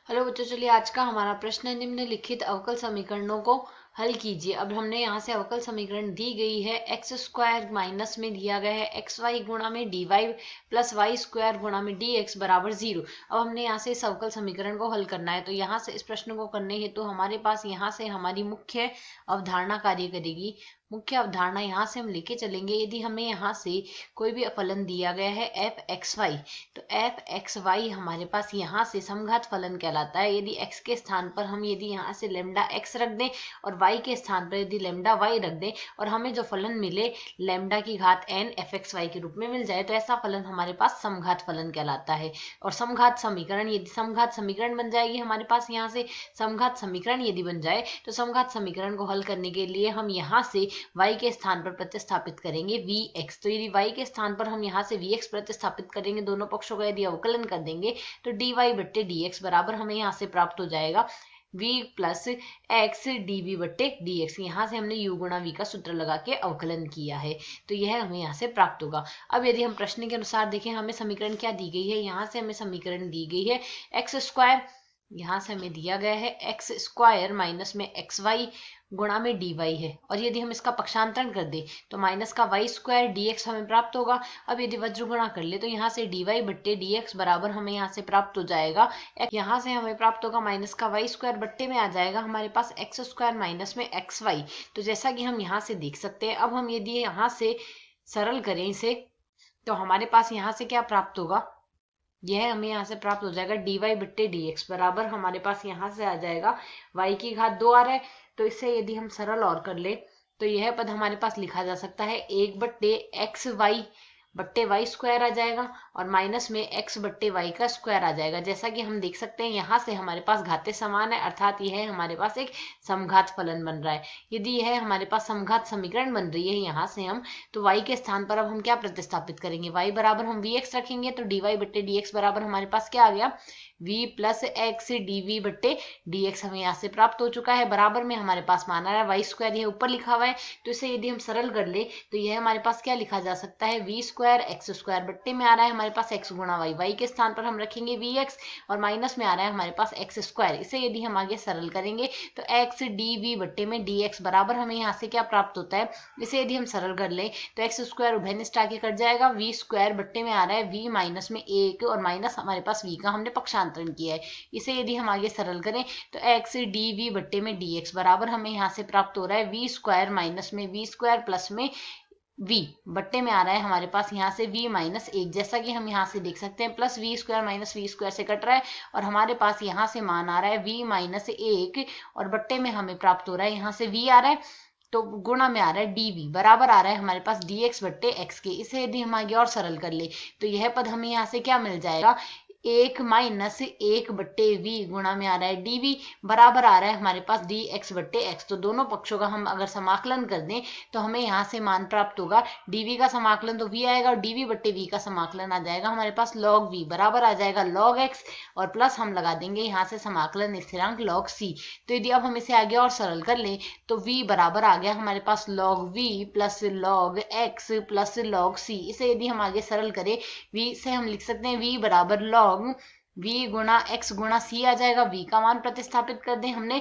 Hello बच्चों, चलिए आज का हमारा प्रश्न है निम्नलिखित अवकल समीकरणों को हल कीजिए। अब हमने यहाँ से अवकल समीकरण दी गई है एक्स स्क्वायर माइनस में दिया गया है एक्स वाई गुणा में D Y plus Y square गुणा में डी एक्स बराबर 0। अब हमने यहाँ से इस अवकल समीकरण को हल करना है। तो यहाँ से इस प्रश्न को करने हेतु हमारे पास यहाँ से हमारी मुख्य अवधारणा कार्य करेगी। मुख्य अवधारणा यहाँ से हम लेके चलेंगे। यदि हमें यहाँ से कोई भी फलन दिया गया है एफ एक्स वाई, तो एफ एक्स वाई हमारे पास यहाँ से समघात फलन कहलाता है। यदि x के स्थान पर हम यदि यहाँ से लेमडा x रख दें और y के स्थान पर यदि लेमडा y रख दें और हमें जो फलन मिले लेमडा की घात n एफ एक्स वाई के रूप में मिल जाए, तो ऐसा फलन हमारे पास समघात फलन कहलाता है। और समघात समीकरण, यदि समघात समीकरण बन जाएगी हमारे पास यहाँ से समघात समीकरण यदि बन जाए, तो समघात समीकरण को हल करने के लिए हम यहाँ से y के स्थान पर प्रतिस्थापित करेंगे vx। तो यदि y के स्थान पर हम यहाँ से vx प्रतिस्थापित करेंगे, दोनों पक्षों का यदि अवकलन कर देंगे, तो dy बट्टे dx बराबर हमें यहाँ से प्राप्त हो जाएगा v plus X D V बट्टे डी एक्स। यहाँ से हमने u गुणा v का सूत्र लगा के अवकलन किया है, तो यह हमें यहाँ से प्राप्त होगा। अब यदि हम प्रश्न के अनुसार देखें, हमें समीकरण क्या दी गई है। यहाँ से हमें समीकरण दी गई है एक्स स्क्वायर, यहाँ से हमें दिया गया है एक्स स्क्वायर माइनस में एक्स वाई गुणा में डी वाई है। और यदि हम इसका पक्षांतरण कर दें तो माइनस का वाई स्क्वायर डी एक्स हमें प्राप्त होगा। अब यदि वज्र गुणा कर ले तो यहाँ से डी वाई बट्टे डी एक्स बराबर हमें यहाँ से प्राप्त हो जाएगा। यहाँ से हमें प्राप्त होगा माइनस का वाई स्क्वायर बट्टे में आ जाएगा हमारे पास एक्स स्क्वायर माइनस में एक्स वाई। तो जैसा कि हम यहाँ से देख सकते हैं, अब हम यदि यहाँ से सरल करें इसे, तो हमारे पास यहाँ से क्या प्राप्त होगा, यह हमें यहाँ से प्राप्त हो जाएगा डी वाई बट्टे डी एक्स बराबर हमारे पास यहाँ से आ जाएगा y की घात 2 आ रहा है। तो इससे यदि हम सरल और कर ले तो यह पद हमारे पास लिखा जा सकता है 1 बट्टे एक्स वाई बट्टे वाई स्क्वायर आ जाएगा और माइनस में x बट्टे वाई का स्क्वायर आ जाएगा। जैसा कि हम देख सकते हैं यहाँ से हमारे पास घातें समान है, अर्थात यह हमारे पास एक समघात फलन बन रहा है। यदि यह हमारे पास समघात समीकरण बन रही है यहाँ से हम, तो y के स्थान पर अब हम क्या प्रतिस्थापित करेंगे, y बराबर हम vx रखेंगे, तो dy बट्टे dx बराबर हमारे पास क्या आ गया, v plus X D V बट्टे डी एक्स हमें यहाँ से प्राप्त हो चुका है। बराबर में हमारे पास माना है वाई स्क्वायर, यह ऊपर लिखा हुआ है, तो इसे यदि हम सरल कर ले तो यह हमारे पास क्या लिखा जा सकता है, वी स्क्वायर एक्स स्क्वायर बट्टे में आ रहा है हमारे पास एक्स गुणा वाई, वाई के स्थान पर हम रखेंगे वी एक्स और माइनस में आ रहा है हमारे पास एक्स स्क्वायर। इसे यदि हम आगे सरल करेंगे तो एक्स डी वी बट्टे में डी एक्स बराबर हमें यहाँ से क्या प्राप्त होता है, इसे यदि हम सरल कर ले तो एक्स स्क्वायर उभयनिष्ठ आगे कट जाएगा, वी स्क्वायर बट्टे में आ रहा है वी माइनस में एक और माइनस हमारे पास वी का हमने पक्षांतरण किया है। इसे यदि हम आगे सरल करें तो एक्स डी वी बट्टे में डी एक्स बराबर हमें यहाँ से प्राप्त हो रहा है वी स्क्वायर माइनस में वी स्क्वायर प्लस में v बट्टे में आ रहा है हमारे पास यहाँ से v माइनस एक। जैसा कि हम यहाँ से देख सकते हैं plus V square minus V square से कट रहा है और हमारे पास यहाँ से मान आ रहा है v माइनस एक और बट्टे में हमें प्राप्त हो रहा है यहाँ से v आ रहा है, तो गुणा में आ रहा है dv बराबर आ रहा है हमारे पास dx बट्टे x के। इसे यदि हम आगे और सरल कर ले तो यह पद हमें यहाँ से क्या मिल जाएगा, एक माइनस एक बट्टे वी गुणा में आ रहा है डीवी बराबर आ रहा है हमारे पास डी एक्स बट्टे एक्स। तो दोनों पक्षों का हम अगर समाकलन कर दें तो हमें यहाँ से मान प्राप्त होगा, डीवी का समाकलन तो वी आएगा और डीवी बट्टे वी का समाकलन आ जाएगा हमारे पास लॉग वी बराबर आ जाएगा लॉग एक्स और प्लस हम लगा देंगे यहाँ से समाकलन स्थिरांक लॉग सी। तो यदि अब हम इसे आगे और सरल कर ले तो वी बराबर आ गया हमारे पास log V plus log X plus log C. इसे यदि हम आगे सरल करें वी से हम लिख सकते हैं वी बराबर लॉग v गुणा x गुणा c आ जाएगा। v का मान प्रतिस्थापित कर दें, हमने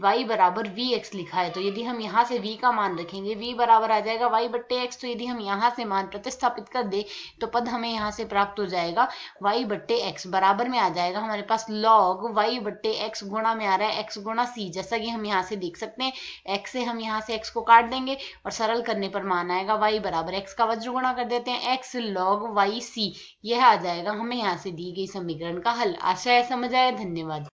y बराबर vx लिखा है, तो यदि हम यहाँ से v का मान रखेंगे v बराबर आ जाएगा y बट्टे x। तो यदि हम यहाँ से मान प्रतिस्थापित कर दें तो पद हमें यहाँ से प्राप्त हो जाएगा y बट्टे x बराबर में आ जाएगा हमारे पास log y बट्टे x गुणा में आ रहा है x गुणा c। जैसा कि हम यहाँ से देख सकते हैं x से हम यहाँ से x को काट देंगे और सरल करने पर मान आएगा y बराबर x का वज्र गुणा कर देते हैं x log y c। यह आ जाएगा हमें यहाँ से दी गई समीकरण का हल। आशा है समझ आया। धन्यवाद।